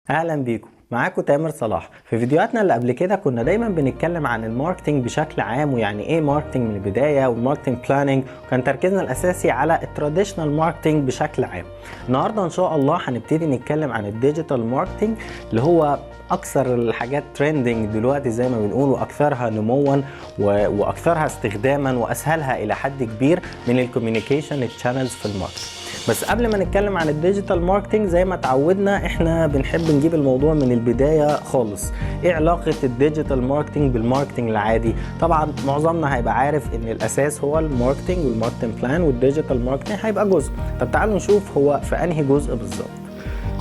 اهلا بيكم، معاكم تامر صلاح. في فيديوهاتنا اللي قبل كده كنا دايما بنتكلم عن الماركتينج بشكل عام، ويعني ايه ماركتينج من البدايه والماركتينج بلاننج، وكان تركيزنا الاساسي على التراديشنال ماركتينج بشكل عام. النهارده ان شاء الله هنبتدي نتكلم عن الديجيتال ماركتينج اللي هو اكثر الحاجات ترندنج دلوقتي زي ما بنقول، واكثرها نموا واكثرها استخداما واسهلها الى حد كبير من الكوميونيكيشن تشانلز في الماركتينج. بس قبل ما نتكلم عن الديجيتال ماركتينج زي ما اتعودنا احنا بنحب نجيب الموضوع من البدايه خالص. ايه علاقه الديجيتال ماركتينج بالماركتينج العادي؟ طبعا معظمنا هيبقى عارف ان الاساس هو الماركتينج والماركتينج بلان، والديجيتال ماركتينج هيبقى جزء. طب تعالوا نشوف هو في انهي جزء بالظبط.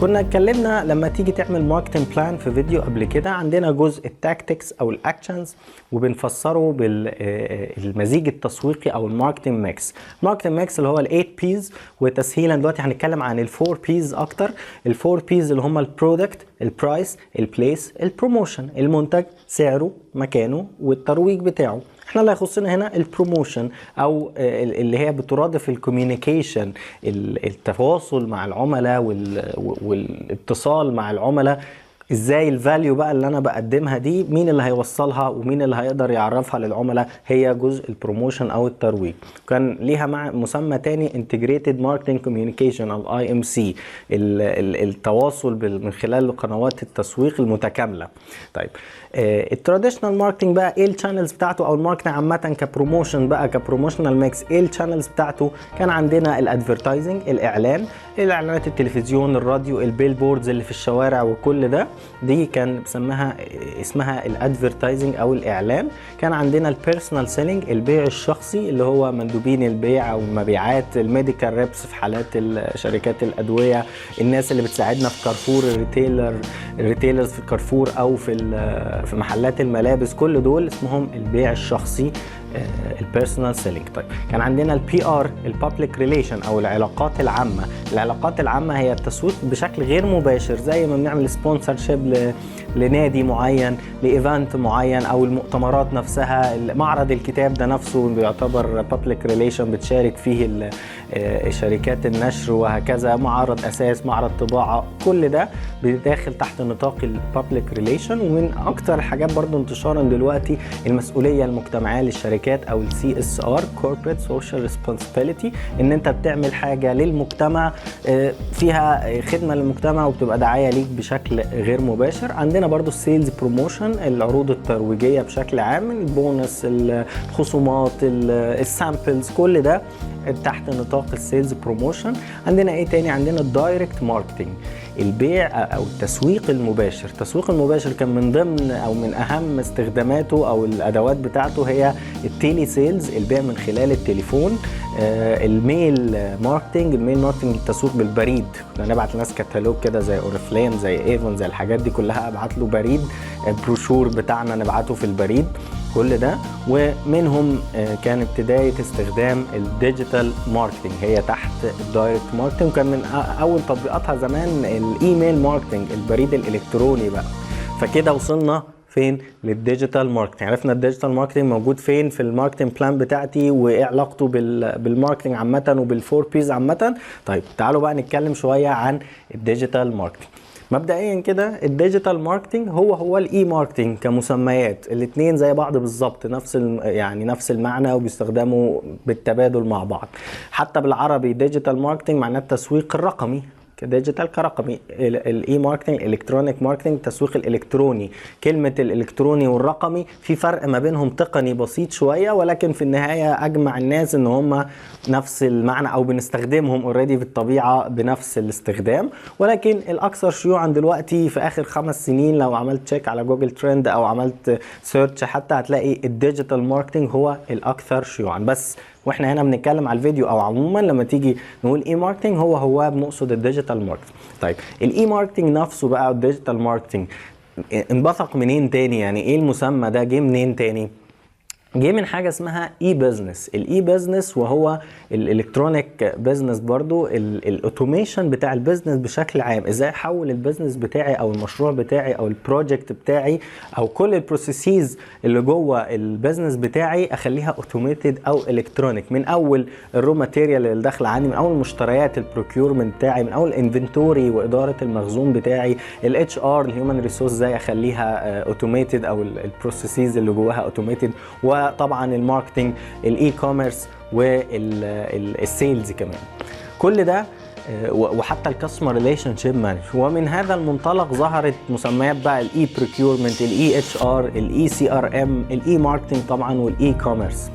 كنا اتكلمنا لما تيجي تعمل ماركتنج بلان في فيديو قبل كده، عندنا جزء التاكتكس او الاكشنز وبنفسره بالمزيج التسويقي او الماركتنج ميكس. الماركتنج ميكس اللي هو ال8 بيز، وتسهيلا دلوقتي هنتكلم عن ال4 بيز اكتر. ال4 بيز اللي هم البرودكت، البرايس، البليس، البروموشن، المنتج، سعره، مكانه، والترويج بتاعه. احنا اللي هيخصنا هنا البروموشن او اللي هي بترادف الكوميونيكيشن، التواصل مع العملاء والاتصال مع العملاء. ازاي الفاليو بقى اللي انا بقدمها دي، مين اللي هيوصلها ومين اللي هيقدر يعرفها للعملاء؟ هي جزء البروموشن او الترويج. كان ليها مسمى تاني انتجريتد ماركتنج كوميونيكيشن او IMC، التواصل من خلال قنوات التسويق المتكامله. طيب التراديشنال ماركتنج بقى ايه الشانلز بتاعته، او الماركتنج عامه كبروموشن بقى كبروموشنال ميكس ايه الشانلز بتاعته؟ كان عندنا الادفرتايزنج، الاعلانات التلفزيون، الراديو، البيل بوردز اللي في الشوارع، وكل ده دي كان اسمها الادفرتايزنج او الاعلان. كان عندنا البيرسونال سيلينج، البيع الشخصي اللي هو مندوبين البيع او المبيعات، الميديكال ريبس في حالات شركات الادويه، الناس اللي بتساعدنا في كارفور، الريتيلرز في كارفور او في محلات الملابس، كل دول اسمهم البيع الشخصي، البيرسونال سيلينج. طيب كان عندنا البي ار، البابليك ريليشن او العلاقات العامه. العلاقات العامه هي التسويق بشكل غير مباشر، زي ما بنعمل سبونسر شيب لنادي معين، لايفنت معين، او المؤتمرات نفسها. معرض الكتاب ده نفسه بيعتبر بابليك ريليشن، بتشارك فيه شركات النشر وهكذا. معرض اساس، معرض طباعه، كل ده بيداخل تحت نطاق البابليك ريليشن. ومن اكتر الحاجات برضو انتشارا دلوقتي المسؤوليه المجتمعيه للشركات او CSR Corporate Social Responsibility، ان انت بتعمل حاجه للمجتمع فيها خدمه للمجتمع وبتبقى دعايه ليك بشكل غير مباشر. عندنا برضو السيلز بروموشن، العروض الترويجيه بشكل عام، البونس، الخصومات، السامبلز، كل ده تحت نطاق السيلز بروموشن. عندنا ايه تاني؟ عندنا الدايركت ماركتنج، البيع او التسويق المباشر. التسويق المباشر كان من ضمن او من اهم استخداماته او الادوات بتاعته هي التيلي سيلز، البيع من خلال التليفون. الميل ماركتنج، التسويق بالبريد. كنا نبعت لناس كتالوج كده زي اوريفليم، زي ايفون، زي الحاجات دي كلها، ابعت له بريد، بروشور بتاعنا نبعته في البريد، كل ده. ومنهم كان بداية استخدام الديجيتال ماركتنج، هي تحت الدايركت ماركتنج. كان من اول تطبيقاتها زمان الايميل ماركتنج، البريد الالكتروني بقى. فكده وصلنا فين؟ للديجيتال ماركتنج. عرفنا الديجيتال ماركتنج موجود فين في الماركتنج بلان بتاعتي، وايه علاقته بالماركتنج عامه وبالفور بيز عامه. طيب تعالوا بقى نتكلم شويه عن الديجيتال ماركتنج. مبدئيا كده الديجيتال ماركتنج هو الاي ماركتنج كمسميات، الاثنين زي بعض بالظبط، نفس المعنى، وبيستخدموا بالتبادل مع بعض. حتى بالعربي ديجيتال ماركتنج معناه التسويق الرقمي، ديجيتال كرقمي. الاي ماركتنج الكترونيك ماركتنج، التسويق الالكتروني. كلمه الالكتروني والرقمي في فرق ما بينهم تقني بسيط شويه، ولكن في النهايه اجمع الناس ان هم نفس المعنى، او بنستخدمهم اوريدي في الطبيعه بنفس الاستخدام. ولكن الاكثر شيوعا دلوقتي في اخر 5 سنين، لو عملت تشيك على جوجل ترند او عملت سيرش حتى، هتلاقي الديجيتال ماركتنج هو الاكثر شيوعا. بس واحنا هنا بنتكلم على الفيديو او عموما لما تيجي نقول اي ماركتنج هو بنقصد الديجيتال ماركتنج. طيب الاي ماركتنج نفسه بقى الديجيتال ماركتنج انبثق منين تاني؟ يعني ايه المسمى ده جه منين تاني؟ جه من حاجه اسمها اي بزنس. الاي بزنس وهو الالكترونيك بزنس برضو، الاوتوميشن بتاع البزنس بشكل عام. ازاي احول البزنس بتاعي او المشروع بتاعي او البروجكت بتاعي او كل البروسيسز اللي جوه البزنس بتاعي اخليها اوتوميتد او الكترونيك، من اول الرو ماتيريال اللي داخله عندي، من اول المشتريات البروكيورمنت بتاعي، من اول الانفنتوري واداره المخزون بتاعي، الاتش ار الهيومن ريسورس ازاي اخليها اوتوميتد او البروسيسز اللي جواها اوتوميتد، وطبعا الماركتنج، الاي كوميرس والسيلز كمان. كل ده وحتى الكاستمر ريليشن شيب مانجر. ومن هذا المنطلق ظهرت مسميات بقى الاي بروكيورمنت، الاي اتش ار، الاي سي ار ام، الاي ماركتنج طبعا، والاي كوميرس.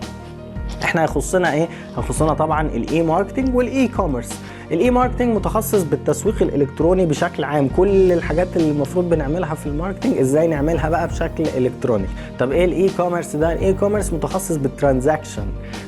احنا هيخصنا ايه؟ هيخصنا طبعا الاي ماركتنج والاي كوميرس. الاي ماركتنج متخصص بالتسويق الالكتروني بشكل عام، كل الحاجات اللي المفروض بنعملها في الماركتنج ازاي نعملها بقى بشكل الكتروني. طب ايه الاي كوميرس ده؟ الاي كوميرس متخصص بالترانزاكشن،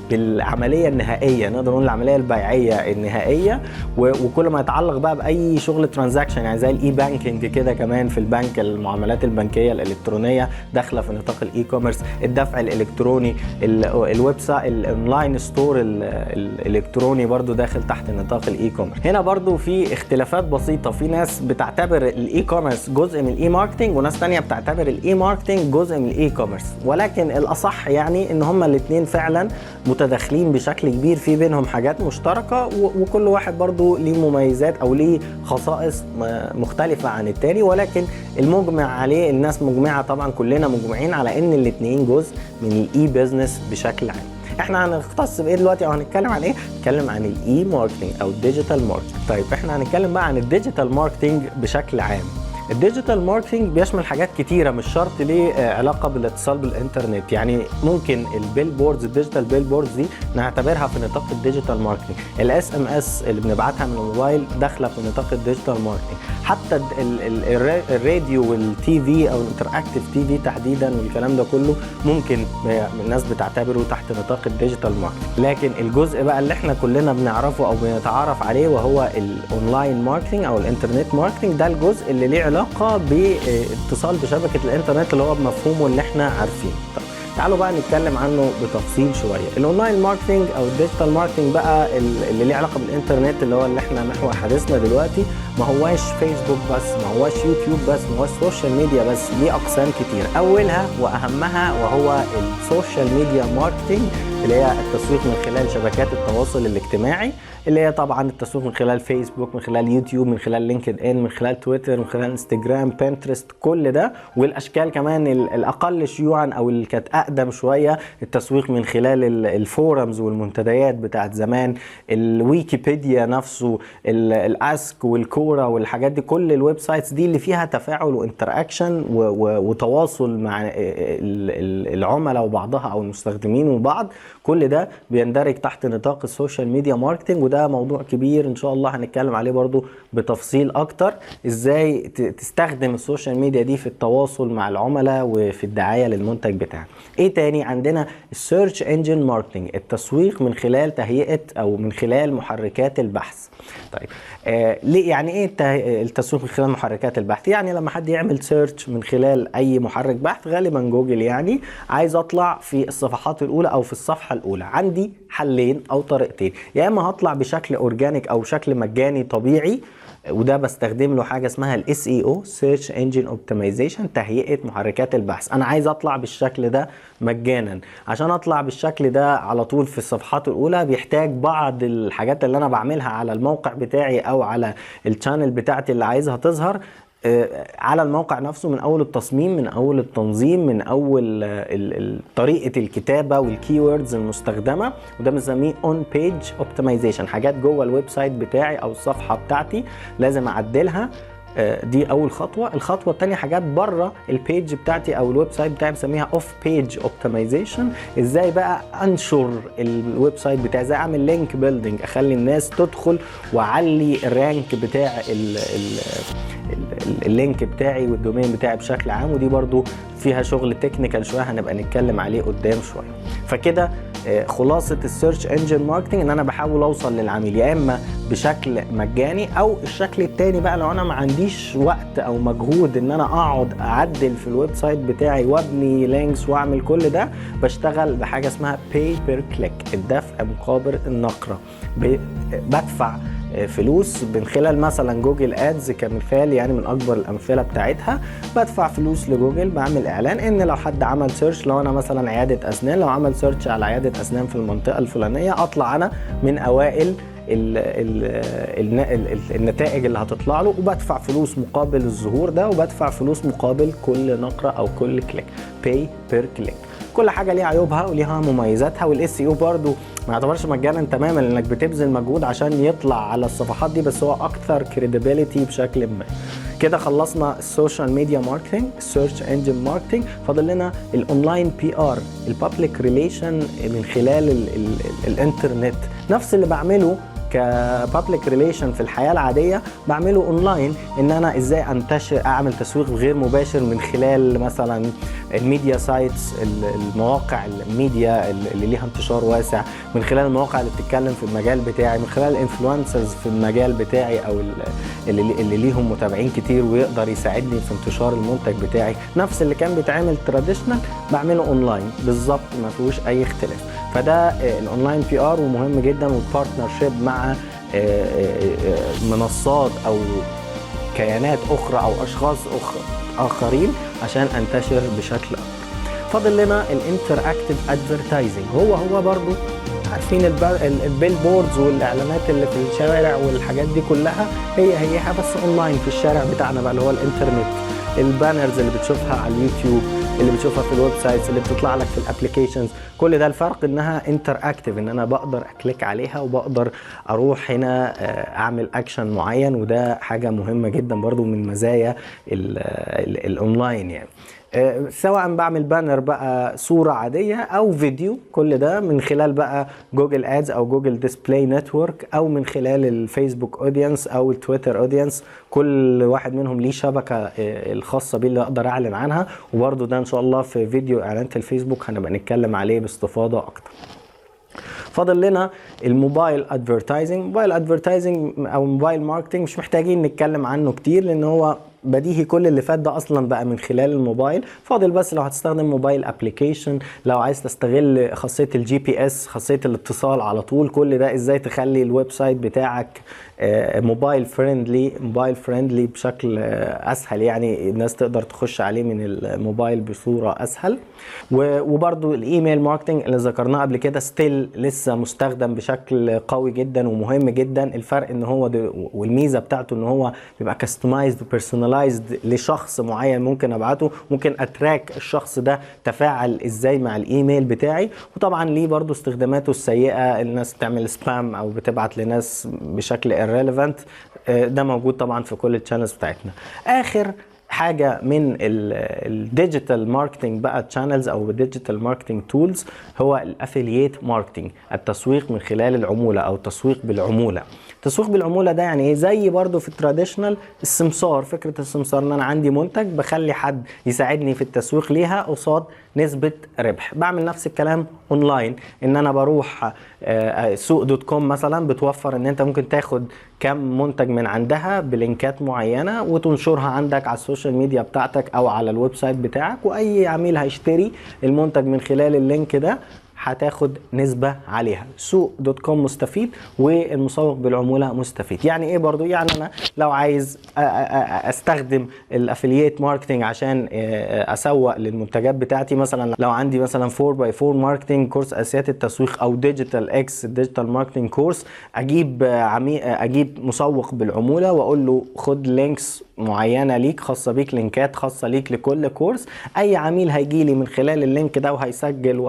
بالعمليه النهائيه، نقدر نقول العمليه البيعيه النهائيه، وكل ما يتعلق بقى باي شغل ترانزاكشن، يعني زي الاي بانكينج كده كمان في البنك، المعاملات البنكيه الالكترونيه داخله في نطاق الاي كوميرس، الدفع الالكتروني، الويب سايت، الاونلاين ستور الالكتروني برضو داخل تحت نطاق الاي كوميرس. هنا برضو في اختلافات بسيطه، في ناس بتعتبر الاي كوميرس جزء من الاي ماركتنج، وناس ثانيه بتعتبر الاي ماركتنج جزء من الاي كوميرس، ولكن الاصح يعني ان هما الاثنين فعلا متداخلين بشكل كبير، في بينهم حاجات مشتركه، وكل واحد برضو ليه مميزات او ليه خصائص مختلفه عن التاني، ولكن المجمع عليه الناس مجمعه، طبعا كلنا مجمعين على ان الاثنين جزء من الاي بيزنس بشكل عام. احنا هنختص بايه دلوقتي او هنتكلم عن ايه؟ هنتكلم عن الاي ماركتنج او الديجيتال ماركتنج. طيب احنا هنتكلم بقى عن الديجيتال ماركتنج بشكل عام. الديجيتال ماركتنج بيشمل حاجات كتيره، مش شرط ليه علاقه بالاتصال بالانترنت. يعني ممكن البيلبوردز، الديجيتال بيلبوردز دي نعتبرها في نطاق الديجيتال ماركتنج. الاس ام اس اللي بنبعتها من الموبايل داخله في نطاق الديجيتال ماركتنج. حتى الراديو والتي في او الانتراكتيف تي في تحديدا والكلام ده كله ممكن الناس بتعتبره تحت نطاق الديجيتال ماركتنج. لكن الجزء بقى اللي احنا كلنا بنعرفه او بنتعرف عليه وهو الاونلاين ماركتنج او الانترنت ماركتنج، ده الجزء اللي ليه علاقه باتصال بشبكه الانترنت اللي هو بمفهومه اللي احنا عارفينه. طب تعالوا بقى نتكلم عنه بتفصيل شويه. الاونلاين ماركتنج او الديجيتال ماركتنج بقى اللي ليه علاقه بالانترنت، اللي هو اللي احنا محور حديثنا دلوقتي، ما هواش فيسبوك بس، ما هواش يوتيوب بس، ما هواش سوشيال ميديا بس، ليه اقسام كتير. اولها واهمها وهو السوشيال ميديا ماركتنج، اللي هي التسويق من خلال شبكات التواصل الاجتماعي، اللي هي طبعا التسويق من خلال فيسبوك، من خلال يوتيوب، من خلال لينكد ان، من خلال تويتر، من خلال انستجرام، بنترست، كل ده. والاشكال كمان الاقل شيوعا او اللي كانت اقدم شويه، التسويق من خلال الفورمز والمنتديات بتاعت زمان، الويكيبيديا نفسه، الاسك والكوره والحاجات دي، كل الويب سايتس دي اللي فيها تفاعل وانتراكشن وتواصل مع العملاء وبعضها او المستخدمين وبعض، كل ده بيندرج تحت نطاق السوشيال ميديا ماركتنج. وده موضوع كبير ان شاء الله هنتكلم عليه برضو بتفصيل اكتر، ازاي تستخدم السوشيال ميديا دي في التواصل مع العملاء وفي الدعاية للمنتج بتاعك. ايه تاني عندنا؟ السيرش انجن ماركتنج، التسويق من خلال تهيئة او من خلال محركات البحث. طيب ليه يعني ايه التسويق من خلال محركات البحث؟ يعني لما حد يعمل سيرش من خلال اي محرك بحث، غالبا جوجل، يعني عايز اطلع في الصفحات الاولى او في الصفحة الاولى، عندي حلين او طريقتين، يا اما هطلع بشكل اورجانيك او شكل مجاني طبيعي، وده بستخدم له حاجه اسمها الاس اي او، سيرش انجن اوبتمايزيشن، تهيئه محركات البحث. انا عايز اطلع بالشكل ده مجانا. عشان اطلع بالشكل ده على طول في الصفحات الاولى بيحتاج بعض الحاجات اللي انا بعملها على الموقع بتاعي او على الشانل بتاعتي اللي عايزها تظهر على الموقع نفسه، من اول التصميم، من اول التنظيم، من اول طريقه الكتابه والكيوردز المستخدمه، وده بنسميه اون بيج اوبتمايزيشن، حاجات جوه الويب سايت بتاعي او الصفحه بتاعتي لازم اعدلها. دي اول خطوه. الخطوه الثانيه حاجات بره البيج بتاعتي او الويب سايت بتاعي بنسميها اوف بيج اوبتمايزيشن، ازاي بقى انشر الويب سايت بتاعي، ازاي اعمل لينك بيلدينج، اخلي الناس تدخل واعلي الرانك بتاع اللينك بتاعي والدومين بتاعي بشكل عام. ودي برضو فيها شغل تكنيكال شويه هنبقى نتكلم عليه قدام شويه. فكده خلاصة السيرش انجن ماركتنج ان انا بحاول اوصل للعميل يا اما بشكل مجاني، او الشكل التاني بقى لو انا ما عنديش وقت او مجهود ان انا اقعد اعدل في الويب سايت بتاعي وابني لينكس واعمل كل ده، بشتغل بحاجة اسمها pay per click، الدفع مقابل النقرة. بدفع فلوس من خلال مثلا جوجل ادز كمثال، يعني من اكبر الامثله بتاعتها. بدفع فلوس لجوجل، بعمل اعلان ان لو حد عمل سيرش، لو انا مثلا عياده اسنان، لو عمل سيرش على عياده اسنان في المنطقه الفلانيه، اطلع انا من اوائل النتائج اللي هتطلع له، وبدفع فلوس مقابل الظهور ده، وبدفع فلوس مقابل كل نقره او كل كليك. باي بير كليك. كل حاجه ليها عيوبها وليها مميزاتها، والاس اي او برضو ما يعتبرش مجانا تماما، لانك بتبذل مجهود عشان يطلع على الصفحات دي، بس هو اكثر كريديبيليتي بشكل ما. كده خلصنا السوشيال ميديا ماركتنج، السيرش انجن ماركتنج، فاضل لنا الاونلاين بي ار، البابليك ريليشن من خلال الانترنت. نفس اللي بعمله كبابليك ريليشن في الحياه العاديه بعمله اونلاين، ان انا ازاي انتشر، اعمل تسويق غير مباشر من خلال مثلا الميديا سايتس، المواقع الميديا اللي ليها انتشار واسع، من خلال المواقع اللي بتتكلم في المجال بتاعي، من خلال الانفلونسرز في المجال بتاعي او اللي ليهم متابعين كتير ويقدر يساعدني في انتشار المنتج بتاعي. نفس اللي كان بيتعمل تراديشنال بعمله اونلاين بالظبط، ما فيهوش اي اختلاف. فده الاونلاين بي ار، ومهم جدا، والبارتنرشيب مع منصات او كيانات اخرى او اشخاص اخرين عشان انتشر بشكل اكبر. فاضل لنا الانتراكتيف ادفرتايزنج، هو برضو عارفين البيل بوردز والاعلانات اللي في الشوارع والحاجات دي كلها هيها بس اونلاين في الشارع بتاعنا بقى، اللي هو الانترنت. البانرز اللي بتشوفها على اليوتيوب، اللي بتشوفها في الويب سايتس، اللي بتطلع لك في الابلكيشنز، كل ده الفرق انها انتراكتيف، ان انا بقدر اكليك عليها وبقدر اروح هنا اعمل اكشن معين، وده حاجه مهمه جدا برضو من مزايا الاونلاين يعني. سواء بعمل بانر بقى صورة عادية او فيديو، كل ده من خلال بقى جوجل ادز او جوجل ديسبلاي نتورك، او من خلال الفيسبوك اودينس او التويتر اودينس. كل واحد منهم ليه شبكة الخاصة بيه اللي اقدر اعلن عنها، وبرضو ده ان شاء الله في فيديو اعلانات الفيسبوك هنبقى نتكلم عليه باستفاضة اكتر. فاضل لنا الموبايل ادفرتايزنج. موبايل ادفرتايزنج او موبايل ماركتنج مش محتاجين نتكلم عنه كتير، لان هو بديهي، كل اللي فات ده اصلا بقى من خلال الموبايل. فاضل بس لو هتستخدم موبايل ابلكيشن، لو عايز تستغل خاصيه الجي بي اس، خاصيه الاتصال على طول، كل ده ازاي تخلي الويب سايت بتاعك موبايل فريندلي بشكل اسهل، يعني الناس تقدر تخش عليه من الموبايل بصوره اسهل. وبرده الايميل ماركتنج اللي ذكرناه قبل كده ستيل لسه مستخدم بشكل قوي جدا ومهم جدا. الفرق ان هو والميزه بتاعته ان هو بيبقى كاستمايزد وبيرسونلايزد لشخص معين، ممكن ابعته، ممكن اتراك الشخص ده تفاعل ازاي مع الايميل بتاعي. وطبعا ليه برضو استخداماته السيئه، الناس بتعمل سبام او بتبعت لناس بشكل irrelevant، ده موجود طبعا في كل الشانلز بتاعتنا. اخر حاجه من الديجيتال ماركتنج بقى تشانلز او الديجيتال ماركتنج تولز هو الافيلييت ماركتنج، التسويق من خلال العموله او التسويق بالعموله. التسويق بالعموله ده يعني ايه؟ زي برضو في التراديشنال السمسار، فكره السمسار ان انا عندي منتج بخلي حد يساعدني في التسويق ليها قصاد نسبه ربح. بعمل نفس الكلام اونلاين، ان انا بروح سوق دوت كوم مثلا، بتوفر ان انت ممكن تاخد كم منتج من عندها بلينكات معينه وتنشرها عندك على السوشيال ميديا بتاعتك او على الويب سايت بتاعك، واي عميل هيشتري المنتج من خلال اللينك ده هتاخد نسبة عليها. سوق دوت كوم مستفيد والمسوق بالعمولة مستفيد. يعني ايه برضو؟ يعني انا لو عايز استخدم الافيلييت ماركتنج عشان اسوق للمنتجات بتاعتي، مثلا لو عندي مثلا 4x4 ماركتنج كورس اساسيات التسويق او ديجيتال اكس ديجيتال ماركتنج كورس، اجيب مسوق بالعمولة واقول له خد لينكس معينة ليك خاصة بيك، لينكات خاصة ليك لكل كورس. اي عميل هيجي لي من خلال اللينك ده وهيسجل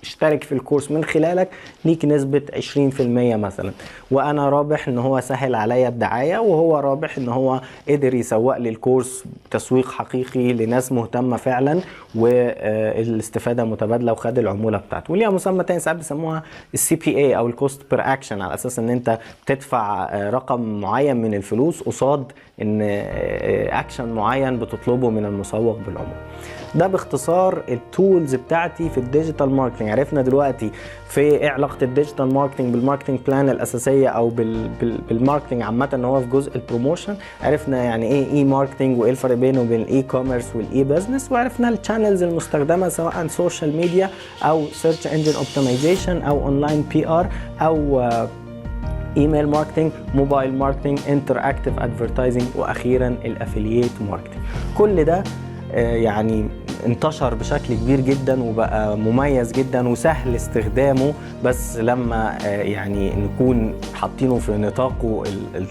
اشترك في الكورس من خلالك، ليك نسبة 20% مثلا. وانا رابح ان هو سهل عليا الدعاية، وهو رابح ان هو قدر يسوق لي الكورس تسويق حقيقي لناس مهتمة فعلا، والاستفادة متبادلة وخد العمولة بتاعته. وليها مسمى تاني ساعات بيسموها السي بي اي او الكوست بير اكشن، على اساس ان انت بتدفع رقم معين من الفلوس قصاد ان اكشن معين بتطلبه من المسوق بالعمولة. ده باختصار التولز بتاعتي في الديجيتال ماركتنج. عرفنا دلوقتي في ايه علاقه الديجيتال ماركتنج بالماركتنج بلان الاساسيه او بالماركتنج عامه ان هو في جزء البروموشن. عرفنا يعني ايه اي ماركتنج وايه الفرق بينه وبين الاي كوميرس والاي بزنس، وعرفنا الشانلز المستخدمه سواء سوشيال ميديا او سيرش انجن اوبتمايزيشن او اونلاين بي ار او ايميل ماركتنج، موبايل ماركتنج، انتراكتيف ادفرتايزنج، واخيرا الافيلييت ماركتنج. كل ده يعني انتشر بشكل كبير جدا وبقى مميز جدا وسهل استخدامه، بس لما يعني نكون حاطينه في نطاقه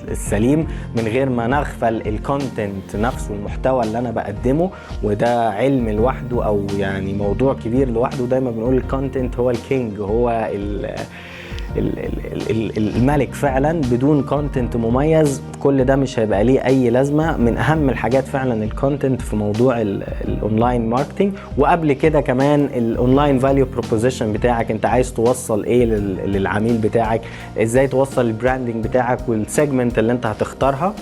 السليم من غير ما نغفل الكونتنت نفسه، المحتوى اللي انا بقدمه. وده علم لوحده او يعني موضوع كبير لوحده. دايما بنقول الكونتنت هو الكينج، هو الملك فعلا. بدون كونتنت مميز كل ده مش هيبقى ليه اي لازمه. من اهم الحاجات فعلا الكونتنت في موضوع الاونلاين ماركتنج. وقبل كده كمان الاونلاين فاليو بروبوزيشن بتاعك، انت عايز توصل ايه للعميل بتاعك، ازاي توصل البراندنج بتاعك والسيجمنت اللي انت هتختارها.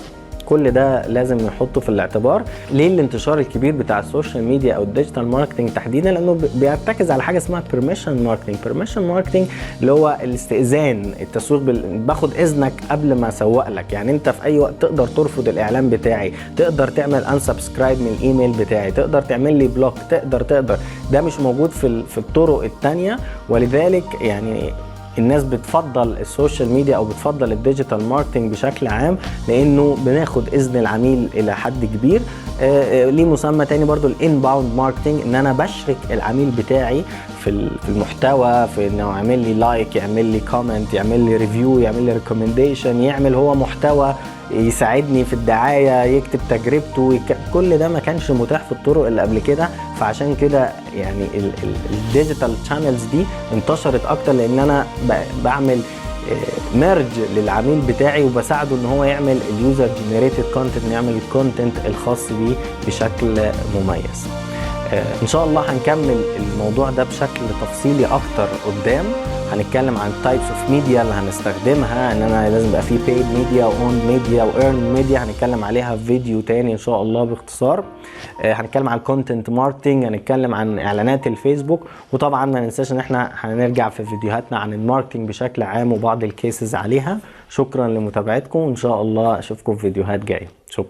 كل ده لازم نحطه في الاعتبار. ليه الانتشار الكبير بتاع السوشيال ميديا او الديجيتال ماركتنج تحديدا؟ لانه بيرتكز على حاجه اسمها بيرميشن ماركتنج. بيرميشن ماركتنج اللي هو الاستئذان، التسويق باخد اذنك قبل ما اسوق لك. يعني انت في اي وقت تقدر ترفض الاعلان بتاعي، تقدر تعمل انسبسكرايب من الايميل بتاعي، تقدر تعمل لي بلوك، تقدر. ده مش موجود في الطرق الثانيه. ولذلك يعني الناس بتفضل السوشيال ميديا او بتفضل الديجيتال ماركتنج بشكل عام، لانه بناخد اذن العميل الى حد كبير. ليه مسمى تاني برضو الانباوند ماركتنج، ان انا بشرك العميل بتاعي في المحتوى، في انه يعمل لي لايك، يعمل لي كومنت، يعمل لي ريفيو، يعمل لي ريكومنديشن، يعمل هو محتوى يساعدني في الدعاية، يكتب تجربته. كل ده ما كانش متاح في الطرق اللي قبل كده. فعشان كده يعني الديجيتال شانلز دي انتشرت اكتر، لان انا بعمل ميرج للعميل بتاعي وبساعده ان هو يعمل اليوزر جنريتد كونتنت، يعمل الكونتنت الخاص بيه بشكل مميز. ان شاء الله هنكمل الموضوع ده بشكل تفصيلي اكتر قدام. هنتكلم عن تايبس اوف ميديا اللي هنستخدمها، ان انا لازم يبقى في paid ميديا واون ميديا وايرن ميديا. هنتكلم عليها في فيديو تاني ان شاء الله باختصار. هنتكلم عن الكونتنت ماركتنج، هنتكلم عن اعلانات الفيسبوك. وطبعا ما ننساش ان احنا هنرجع في فيديوهاتنا عن الماركتنج بشكل عام وبعض الكيسز عليها. شكرا لمتابعتكم، وان شاء الله اشوفكم في فيديوهات جايه. شكرا.